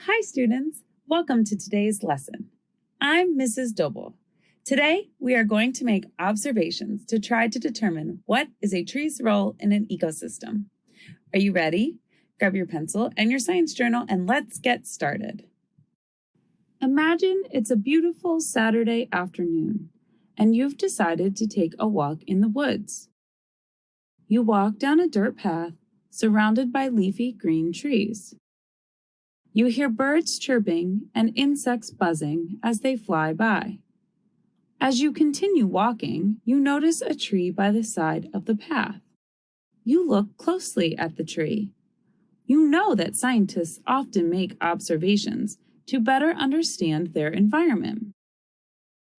Hi, students. Welcome to today's lesson. I'm Mrs. Doble. Today, we are going to make observations to try to determine what is a tree's role in an ecosystem. Are you ready? Grab your pencil and your science journal and let's get started. Imagine it's a beautiful Saturday afternoon and you've decided to take a walk in the woods. You walk down a dirt path surrounded by leafy green trees. You hear birds chirping and insects buzzing as they fly by. As you continue walking, you notice a tree by the side of the path. You look closely at the tree. You know that scientists often make observations to better understand their environment.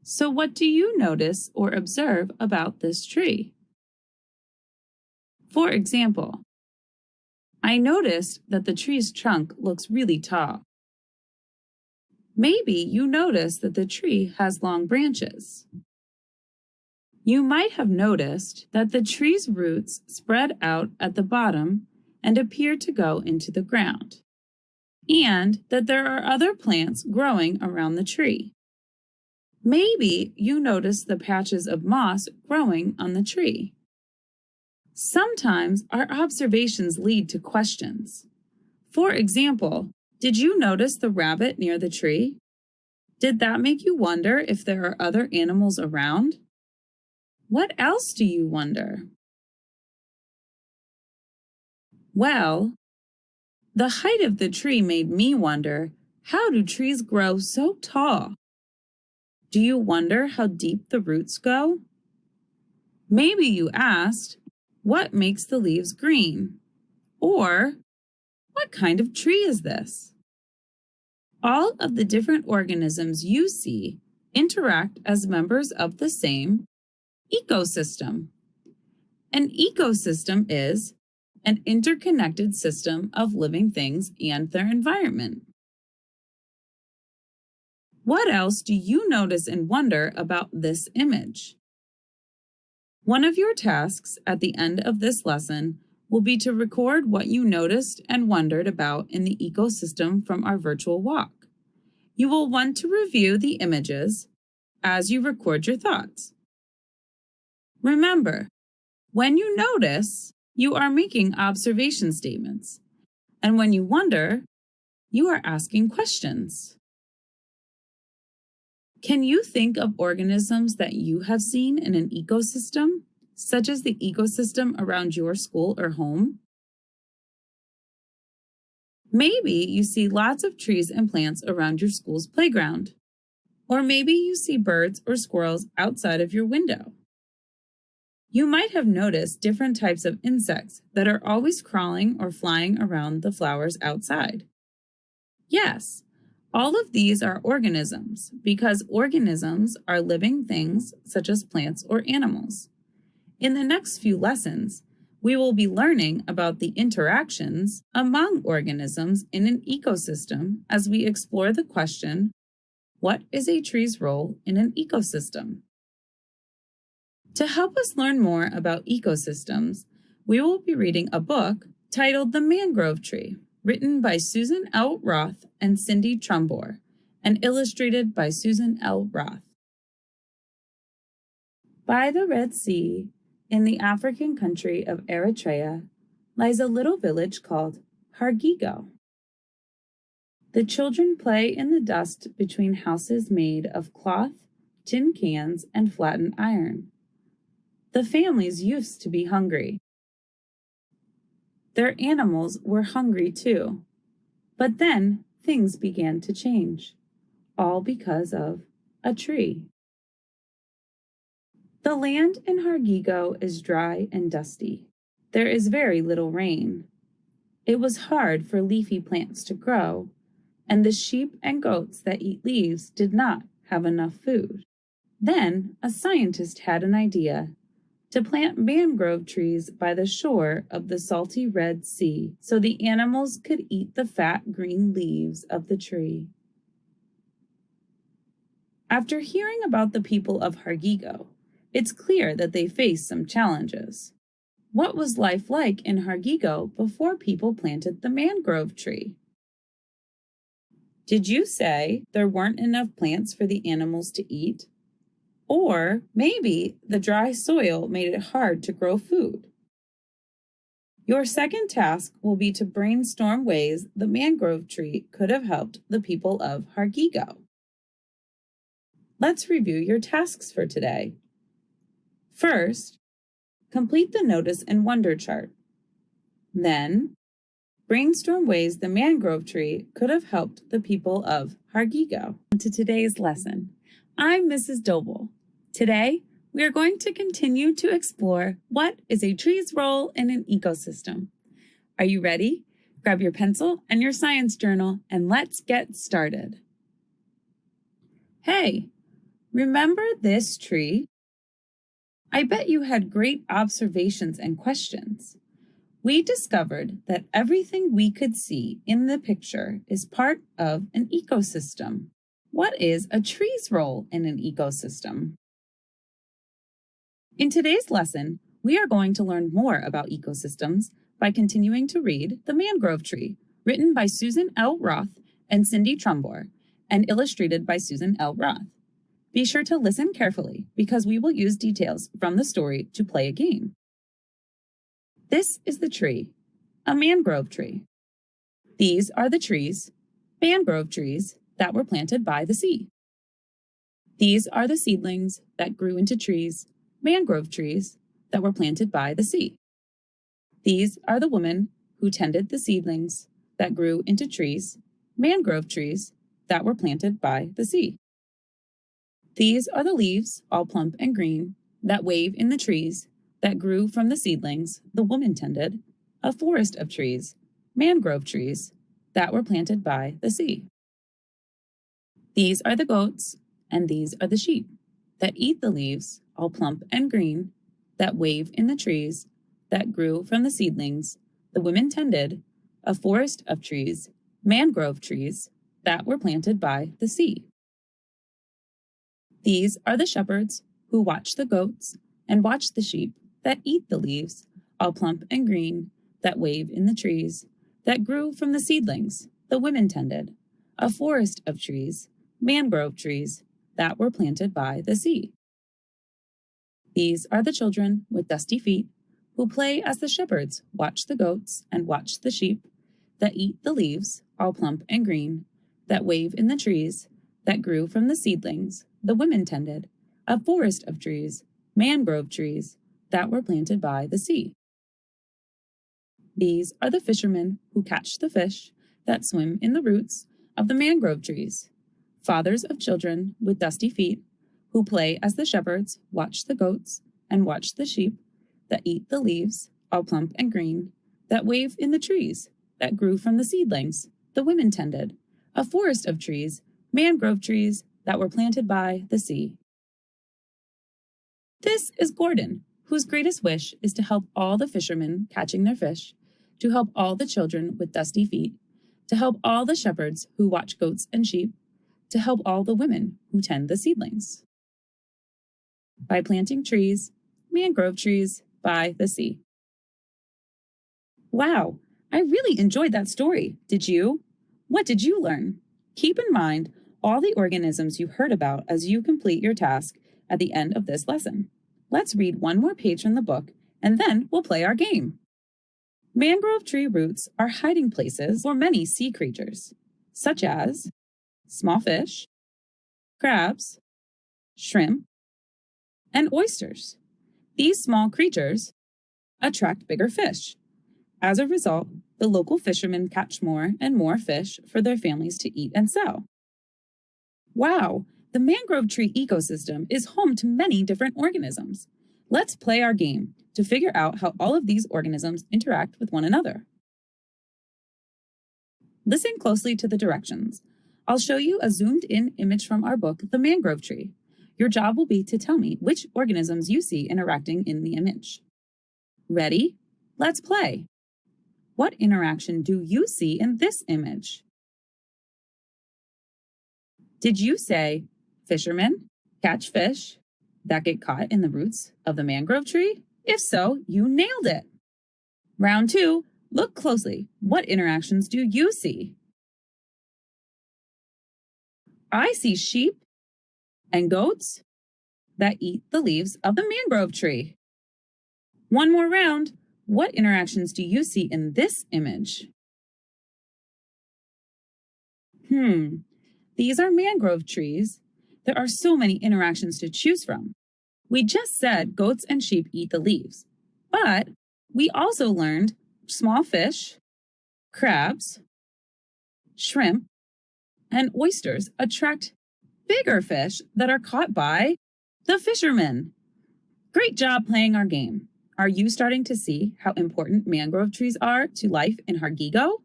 So what do you notice or observe about this tree? For example, I noticed that the tree's trunk looks really tall. Maybe you notice that the tree has long branches. You might have noticed that the tree's roots spread out at the bottom and appear to go into the ground, and that there are other plants growing around the tree. Maybe you notice the patches of moss growing on the tree. Sometimes our observations lead to questions. For example, did you notice the rabbit near the tree? Did that make you wonder if there are other animals around? What else do you wonder? Well, the height of the tree made me wonder, how do trees grow so tall? Do you wonder how deep the roots go? Maybe you asked, what makes the leaves green? Or, what kind of tree is this? All of the different organisms you see interact as members of the same ecosystem. An ecosystem is an interconnected system of living things and their environment. What else do you notice and wonder about this image? One of your tasks at the end of this lesson will be to record what you noticed and wondered about in the ecosystem from our virtual walk. You will want to review the images as you record your thoughts. Remember, when you notice, you are making observation statements, and when you wonder, you are asking questions. Can you think of organisms that you have seen in an ecosystem, such as the ecosystem around your school or home? Maybe you see lots of trees and plants around your school's playground. Or maybe you see birds or squirrels outside of your window. You might have noticed different types of insects that are always crawling or flying around the flowers outside. Yes, all of these are organisms because organisms are living things such as plants or animals. In the next few lessons, we will be learning about the interactions among organisms in an ecosystem as we explore the question, what is a tree's role in an ecosystem? To help us learn more about ecosystems, we will be reading a book titled The Mangrove Tree, written by Susan L. Roth and Cindy Trumbore, and illustrated by Susan L. Roth. By the Red Sea, in the African country of Eritrea, lies a little village called Hargigo. The children play in the dust between houses made of cloth, tin cans, and flattened iron. The families used to be hungry. Their animals were hungry too. But then things began to change, all because of a tree. The land in Hargigo is dry and dusty. There is very little rain. It was hard for leafy plants to grow, and the sheep and goats that eat leaves did not have enough food. Then a scientist had an idea to plant mangrove trees by the shore of the salty Red Sea so the animals could eat the fat green leaves of the tree. After hearing about the people of Hargigo, it's clear that they faced some challenges. What was life like in Hargigo before people planted the mangrove tree? Did you say there weren't enough plants for the animals to eat? Or maybe the dry soil made it hard to grow food. Your second task will be to brainstorm ways the mangrove tree could have helped the people of Hargigo. Let's review your tasks for today. First, complete the Notice and Wonder chart. Then, brainstorm ways the mangrove tree could have helped the people of Hargigo. To today's lesson, I'm Mrs. Doble. Today, we are going to continue to explore what is a tree's role in an ecosystem. Are you ready? Grab your pencil and your science journal and let's get started. Hey, remember this tree? I bet you had great observations and questions. We discovered that everything we could see in the picture is part of an ecosystem. What is a tree's role in an ecosystem? In today's lesson, we are going to learn more about ecosystems by continuing to read The Mangrove Tree, written by Susan L. Roth and Cindy Trumbore, and illustrated by Susan L. Roth. Be sure to listen carefully because we will use details from the story to play a game. This is the tree, a mangrove tree. These are the trees, mangrove trees, that were planted by the sea. These are the seedlings that grew into trees, mangrove trees, that were planted by the sea. These are the women who tended the seedlings that grew into trees, mangrove trees, that were planted by the sea. These are the leaves, all plump and green, that wave in the trees that grew from the seedlings the woman tended, a forest of trees, mangrove trees, that were planted by the sea. These are the goats, and these are the sheep, that eat the leaves, all plump and green, that wave in the trees, that grew from the seedlings the women tended, a forest of trees, mangrove trees, that were planted by the sea. These are the shepherds who watch the goats and watch the sheep that eat the leaves, all plump and green, that wave in the trees, that grew from the seedlings the women tended, a forest of trees, mangrove trees, that were planted by the sea. These are the children with dusty feet who play as the shepherds watch the goats and watch the sheep that eat the leaves, all plump and green, that wave in the trees, that grew from the seedlings the women tended, a forest of trees, mangrove trees, that were planted by the sea. These are the fishermen who catch the fish that swim in the roots of the mangrove trees, fathers of children with dusty feet who play as the shepherds watch the goats and watch the sheep that eat the leaves, all plump and green, that wave in the trees, that grew from the seedlings the women tended, a forest of trees, mangrove trees, that were planted by the sea. This is Gordon, whose greatest wish is to help all the fishermen catching their fish, to help all the children with dusty feet, to help all the shepherds who watch goats and sheep, to help all the women who tend the seedlings. By planting trees, mangrove trees, by the sea. Wow, I really enjoyed that story. Did you? What did you learn? Keep in mind all the organisms you heard about as you complete your task at the end of this lesson. Let's read one more page from the book, and then we'll play our game. Mangrove tree roots are hiding places for many sea creatures, such as small fish, crabs, shrimp, and oysters. These small creatures attract bigger fish. As a result, the local fishermen catch more and more fish for their families to eat and sell. Wow, the mangrove tree ecosystem is home to many different organisms. Let's play our game to figure out how all of these organisms interact with one another. Listen closely to the directions. I'll show you a zoomed-in image from our book, The Mangrove Tree. Your job will be to tell me which organisms you see interacting in the image. Ready? Let's play. What interaction do you see in this image? Did you say fishermen catch fish that get caught in the roots of the mangrove tree? If so, you nailed it. Round 2, look closely. What interactions do you see? I see sheep and goats that eat the leaves of the mangrove tree. One more round. What interactions do you see in this image? These are mangrove trees. There are so many interactions to choose from. We just said goats and sheep eat the leaves, but we also learned small fish, crabs, shrimp, and oysters attract bigger fish that are caught by the fishermen. Great job playing our game. Are you starting to see how important mangrove trees are to life in Hargigo?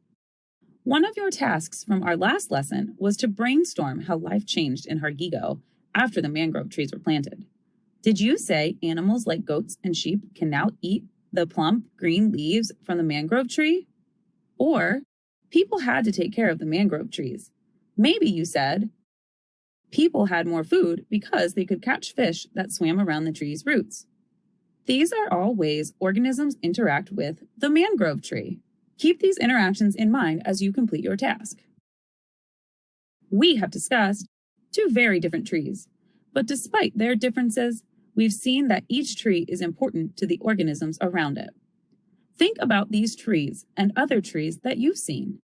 One of your tasks from our last lesson was to brainstorm how life changed in Hargigo after the mangrove trees were planted. Did you say animals like goats and sheep can now eat the plump green leaves from the mangrove tree? Or people had to take care of the mangrove trees. Maybe you said people had more food because they could catch fish that swam around the tree's roots. These are all ways organisms interact with the mangrove tree. Keep these interactions in mind as you complete your task. We have discussed two very different trees, but despite their differences, we've seen that each tree is important to the organisms around it. Think about these trees and other trees that you've seen.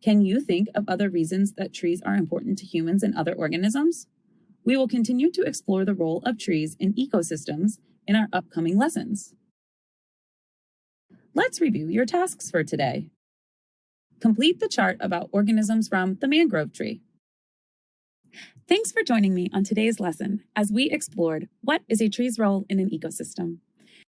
Can you think of other reasons that trees are important to humans and other organisms? We will continue to explore the role of trees in ecosystems in our upcoming lessons. Let's review your tasks for today. Complete the chart about organisms from the mangrove tree. Thanks for joining me on today's lesson as we explored what is a tree's role in an ecosystem.